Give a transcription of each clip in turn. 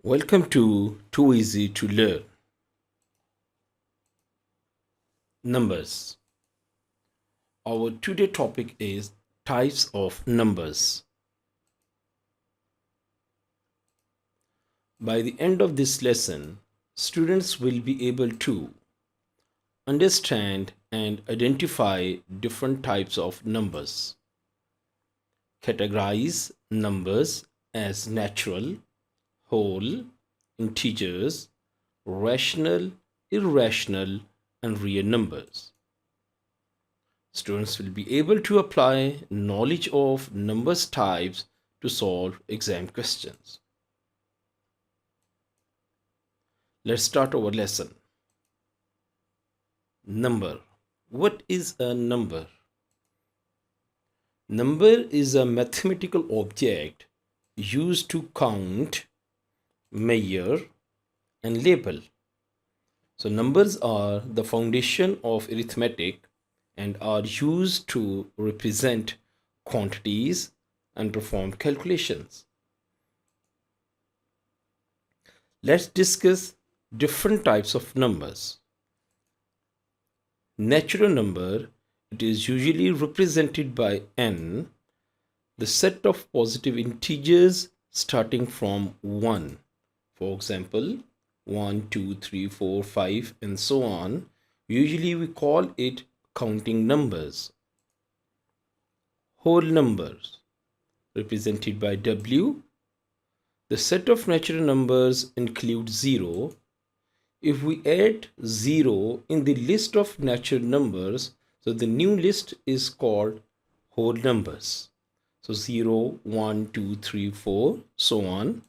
Welcome to Too Easy to Learn. Numbers. Our today topic is types of numbers. By the end of this lesson, students will be able to understand and identify different types of numbers, categorize numbers as natural, whole, integers, rational, irrational, and real numbers. Students will be able to apply knowledge of numbers types to solve exam questions. Let's start our lesson. Number. What is a number? Number is a mathematical object used to count, measure, and label. So numbers are the foundation of arithmetic and are used to represent quantities and perform calculations. Let's discuss different types of numbers. Natural number, it is usually represented by n, the set of positive integers starting from 1. For example, 1, 2, 3, 4, 5, and so on. Usually we call it counting numbers. Whole numbers, represented by W. The set of natural numbers includes 0. If we add 0 in the list of natural numbers, so the new list is called whole numbers. So 0, 1, 2, 3, 4, so on.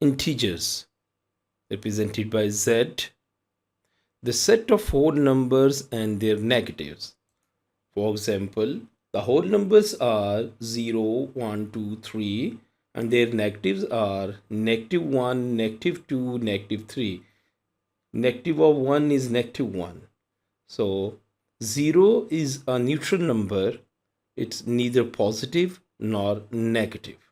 Integers, represented by Z. The set of whole numbers and their negatives. For example, the whole numbers are 0, 1, 2, 3, and their negatives are -1, -2, -3. Negative of 1 is -1. So 0 is a neutral number. It's neither positive nor negative.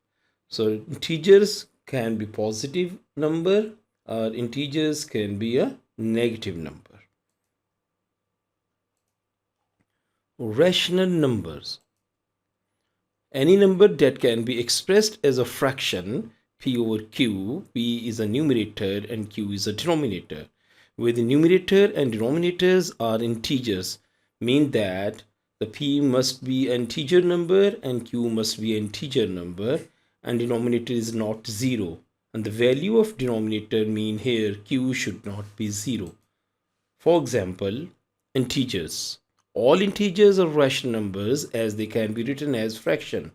So integers can be positive number or integers can be a negative number. Rational numbers. Any number that can be expressed as a fraction, p over q, p is a numerator and q is a denominator, where the numerator and denominators are integers, mean that the p must be an integer number and q must be an integer number, and denominator is not 0, and the value of denominator mean here q should not be 0. For example, integers. All integers are rational numbers as they can be written as fraction.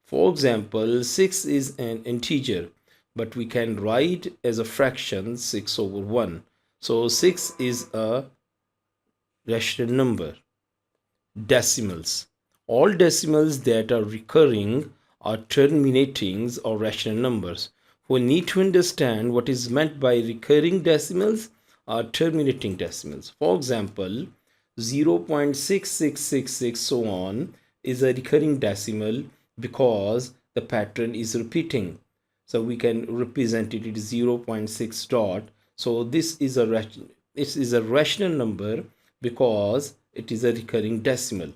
For example, 6 is an integer, but we can write as a fraction 6 over 1. So 6 is a rational number. Decimals. All decimals that are recurring are terminatings or rational numbers. We need to understand what is meant by recurring decimals or terminating decimals. For example, 0.6666 so on is a recurring decimal because the pattern is repeating. So we can represent it as 0.6 dot. So this is a rational number because it is a recurring decimal.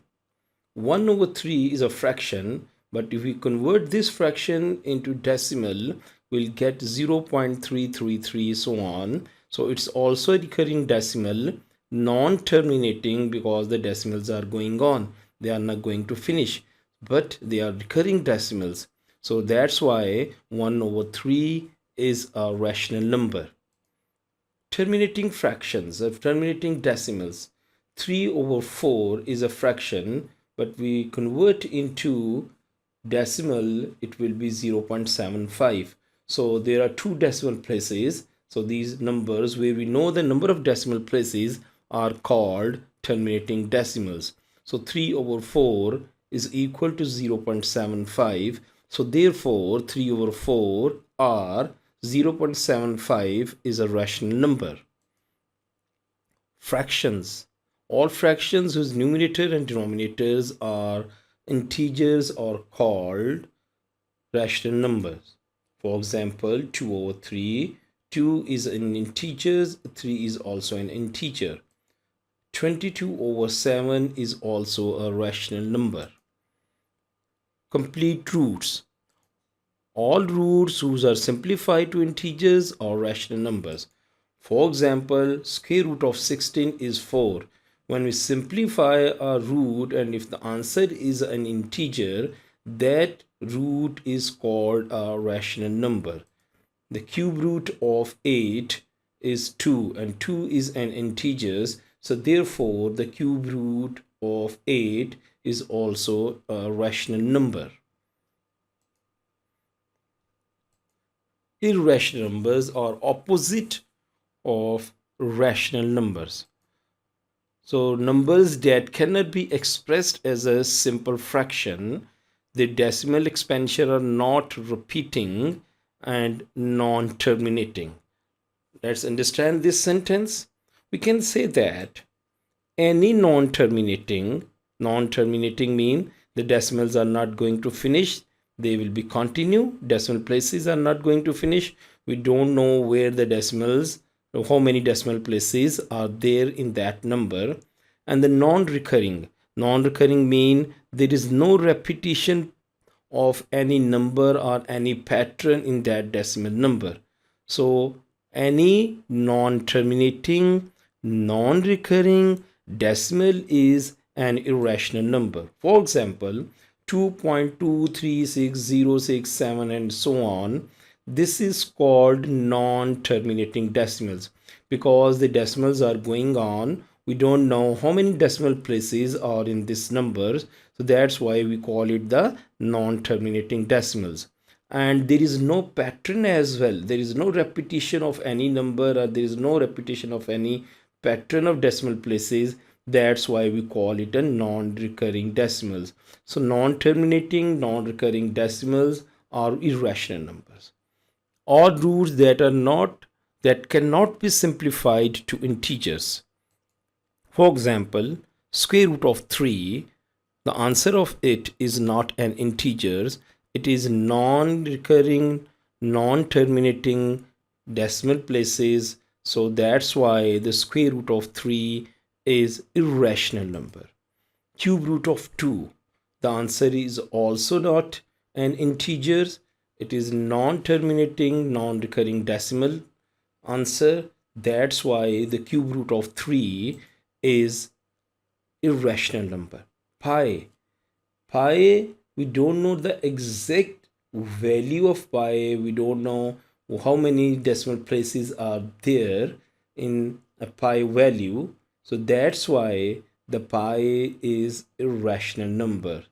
1 over 3 is a fraction, but if we convert this fraction into decimal, we'll get 0.333 so on. So it's also a recurring decimal, non-terminating because the decimals are going on. They are not going to finish, but they are recurring decimals. So that's why 1 over 3 is a rational number. Terminating fractions or terminating decimals. 3 over 4 is a fraction, but we convert into decimal, it will be 0.75. So there are two decimal places. So these numbers where we know the number of decimal places are called terminating decimals. So 3 over 4 is equal to 0.75. So therefore 3 over 4 or 0.75 is a rational number. Fractions. All fractions whose numerator and denominators are integers are called rational numbers. For example, 2 over 3. 2 is an integer, 3 is also an integer. 22 over 7 is also a rational number. Complete roots. All roots whose are simplified to integers are rational numbers. For example, square root of 16 is 4. When we simplify a root and if the answer is an integer, that root is called a rational number. The cube root of 8 is 2 and 2 is an integer. So therefore, the cube root of 8 is also a rational number. Irrational numbers are opposite of rational numbers. So numbers that cannot be expressed as a simple fraction, the decimal expansion are not repeating and non-terminating. Let's understand this sentence. We can say that any non-terminating mean the decimals are not going to finish, they will be continue. Decimal places are not going to finish. We don't know where the decimals, how many decimal places are there in that number. And the non-recurring mean there is no repetition of any number or any pattern in that decimal number. So any non-terminating, non-recurring decimal is an irrational number. For example, 2.236067 and so on. This is called non-terminating decimals because the decimals are going on. We don't know how many decimal places are in this number. So that's why we call it the non-terminating decimals. And there is no pattern as well. There is no repetition of any number or there is no repetition of any pattern of decimal places. That's why we call it a non-recurring decimals. So non-terminating, non-recurring decimals are irrational numbers. Odd roots that cannot be simplified to integers. For example, square root of 3, the answer of it is not an integer. It is non-recurring, non-terminating decimal places. So that's why the square root of 3 is irrational number. Cube root of 2, the answer is also not an integer. It is non-terminating, non-recurring decimal answer. That's why the cube root of 3 is irrational number. Pi, we don't know the exact value of pi. We don't know how many decimal places are there in a pi value. So that's why the pi is irrational number,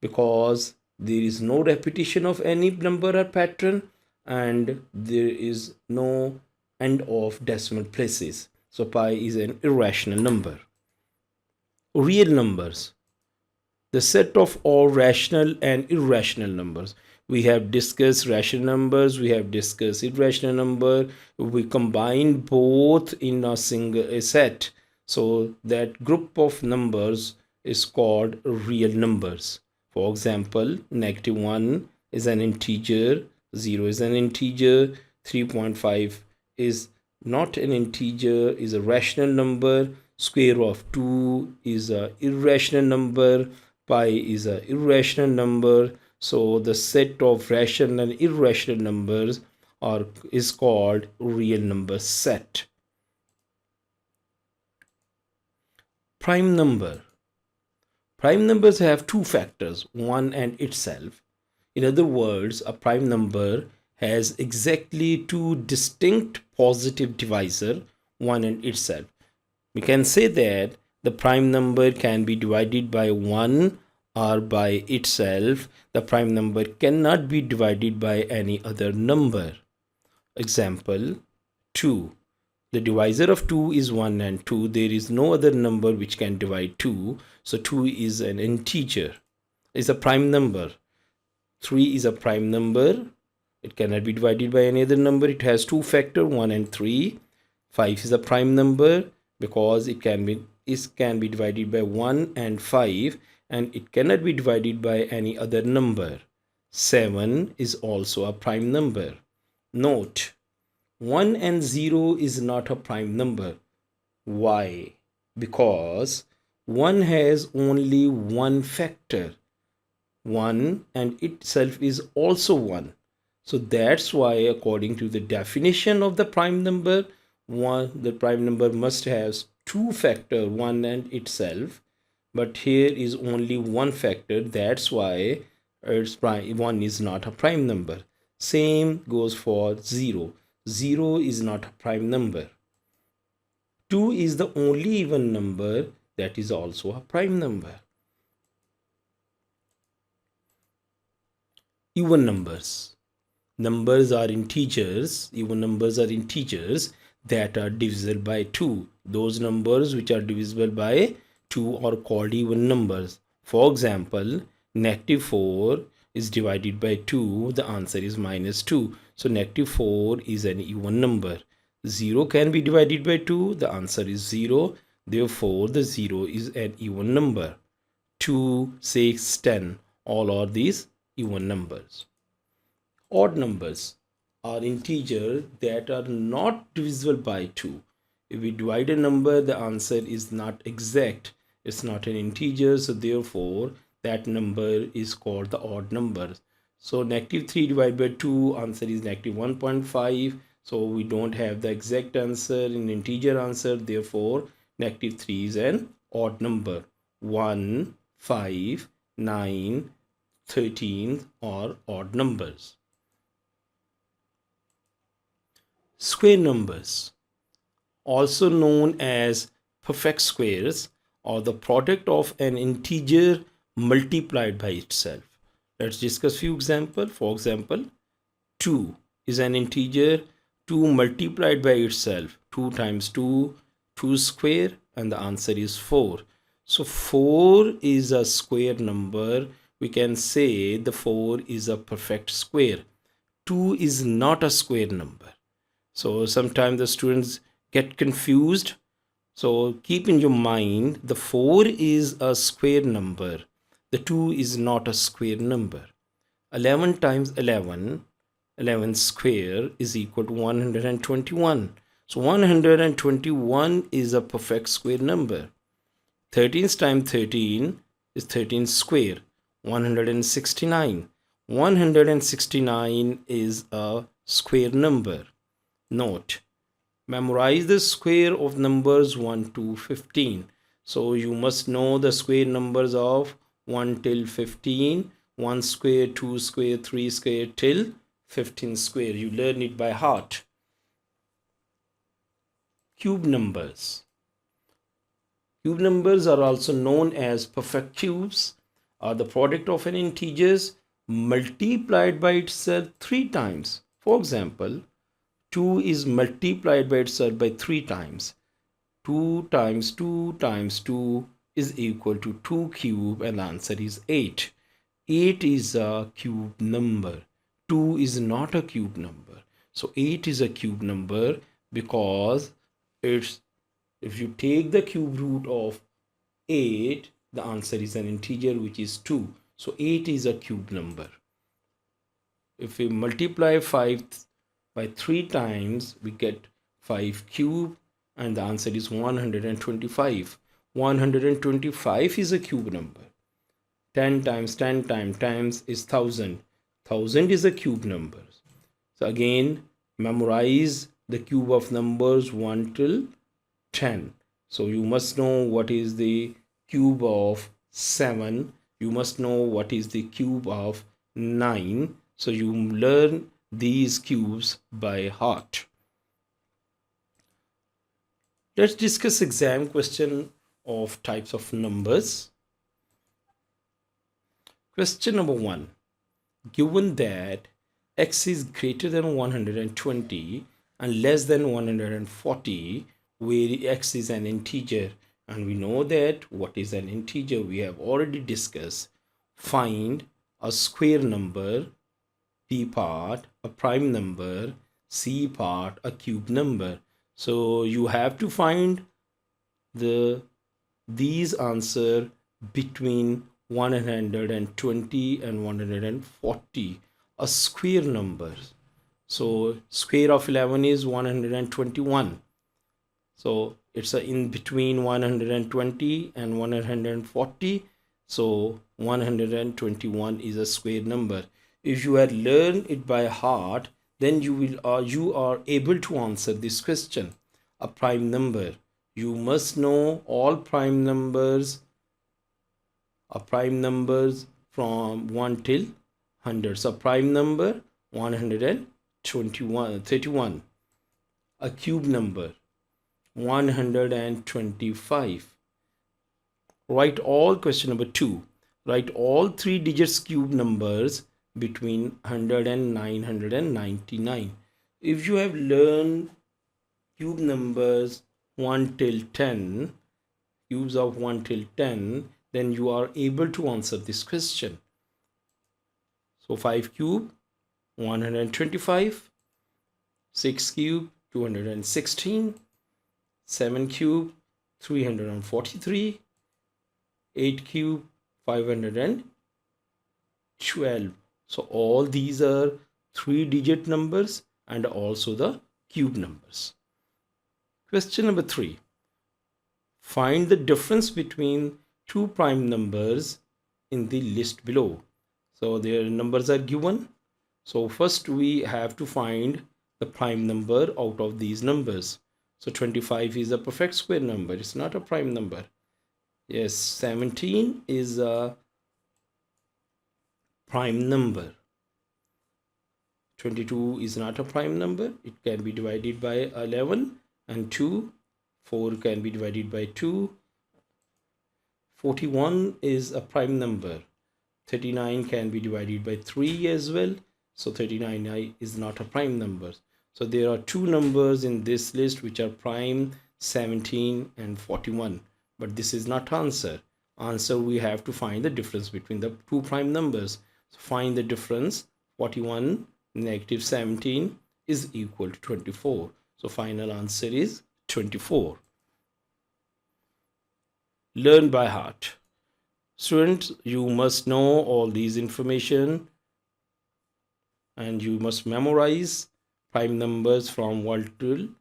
because there is no repetition of any number or pattern and there is no end of decimal places. So pi is an irrational number. Real numbers, the set of all rational and irrational numbers. We have discussed rational numbers, we have discussed irrational number. We combine both in a single set. So that group of numbers is called real numbers. For example, -1 is an integer, 0 is an integer, 3.5 is not an integer, is a rational number, square root of 2 is an irrational number, pi is an irrational number. So the set of rational and irrational numbers is called real number set. Prime number. Prime numbers have two factors, 1 and itself. In other words, a prime number has exactly two distinct positive divisor, 1 and itself. We can say that the prime number can be divided by 1 or by itself. The prime number cannot be divided by any other number. Example 2. The divisor of 2 is 1 and 2. There is no other number which can divide 2. So 2 is an integer. It's a prime number. 3 is a prime number. It cannot be divided by any other number. It has two factors, 1 and 3. 5 is a prime number because it can be divided by 1 and 5, and it cannot be divided by any other number. 7 is also a prime number. Note, 1 and 0 is not a prime number. Why? Because 1 has only one factor. 1 and itself is also 1. So that's why, according to the definition of the prime number, the prime number must have two factor, 1 and itself. But here is only one factor. That's why its prime 1 is not a prime number. Same goes for 0. 0 is not a prime number. 2 is the only even number that is also a prime number. Even numbers. Numbers are integers. Even numbers are integers that are divisible by 2. Those numbers which are divisible by 2 are called even numbers. For example, negative 4 is divided by 2. The answer is minus 2. So negative 4 is an even number. 0 can be divided by 2. The answer is 0. Therefore, the 0 is an even number. 2, 6, 10. All are these even numbers. Odd numbers are integers that are not divisible by 2. If we divide a number, the answer is not exact. It's not an integer, so therefore that number is called the odd number. So negative 3 divided by 2, answer is negative 1.5. So we don't have the exact answer in integer answer. Therefore, negative 3 is an odd number. 1, 5, 9, 13 are odd numbers. Square numbers, also known as perfect squares, are the product of an integer multiplied by itself. Let's discuss few examples. For example, 2 is an integer. 2 multiplied by itself. 2 times 2, 2 square, and the answer is 4. So 4 is a square number. We can say the 4 is a perfect square. 2 is not a square number. So sometimes the students get confused. So keep in your mind, the 4 is a square number. The 2 is not a square number. 11 times 11, 11 square is equal to 121. So 121 is a perfect square number. 13 times 13 is 13 square, 169. 169 is a square number. Note, memorize the square of numbers 1 to 15. So you must know the square numbers of 1 till 15. 1 square, 2 square, 3 square till 15 square. You learn it by heart. Cube numbers. Cube numbers are also known as perfect cubes, are the product of an integers multiplied by itself 3 times. For example, 2 is multiplied by itself by 3 times. 2 times 2 times 2 is equal to 2 cube, and the answer is 8. 8 is a cube number. 2 is not a cube number. So 8 is a cube number because it's, if you take the cube root of 8, the answer is an integer which is 2. So 8 is a cube number. If we multiply 5 by 3 times, we get 5 cube, and the answer is 125. 125 is a cube number. 10 times 10 times is 1000. 1000 is a cube number. So again, memorize the cube of numbers 1 till 10. So you must know what is the cube of 7. You must know what is the cube of 9. So you learn these cubes by heart. Let's discuss exam question of types of numbers. Question number 1. Given that x is greater than 120 and less than 140, where x is an integer, and we know that what is an integer we have already discussed. Find a square number, P part a prime number, C part a cube number. So you have to find these answer between 120 and 140 are square numbers. So square of 11 is 121. So it's a in between 120 and 140. So 121 is a square number. If you had learned it by heart, then you are able to answer this question. A prime number. You must know all prime numbers are prime numbers from 1 till 100. So prime number 121, 31. A cube number 125. Write all question number 2. Write all 3 digits cube numbers between 100 and 999. If you have learned cube numbers 1 till 10, cubes of 1 till 10, then you are able to answer this question. So 5 cube 125, 6 cube 216, 7 cube 343, 8 cube 512. So all these are 3-digit numbers and also the cube numbers. Question number 3. Find the difference between two prime numbers in the list below. So their numbers are given. So first we have to find the prime number out of these numbers. So 25 is a perfect square number. It's not a prime number. Yes, 17 is a prime number. 22 is not a prime number. It can be divided by 11 and 2. 4 can be divided by 2. 41 is a prime number. 39 can be divided by 3 as well. So 39 is not a prime number. So there are two numbers in this list which are prime, 17 and 41. But this is not answer. Answer, we have to find the difference between the two prime numbers. So find the difference. 41 negative 17 is equal to 24. So final answer is 24. Learn by heart. Students, you must know all these information and you must memorize prime numbers from 1 to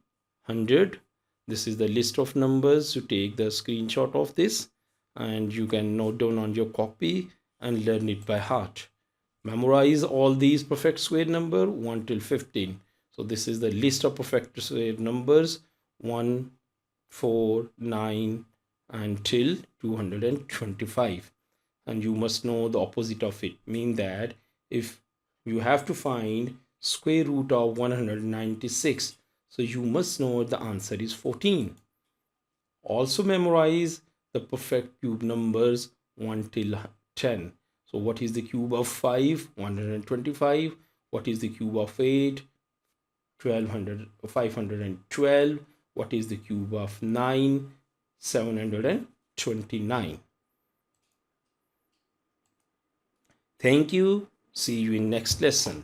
100. This is the list of numbers. You take the screenshot of this and you can note down on your copy and learn it by heart. Memorize all these perfect square number 1 till 15. So this is the list of perfect square numbers 1, 4, 9 until 225. And you must know the opposite of it. Mean that if you have to find square root of 196, so you must know the answer is 14. Also memorize the perfect cube numbers 1 till 10. So what is the cube of 5? 125. What is the cube of 8? 512. What is the cube of 9? 729. Thank you. See you in next lesson.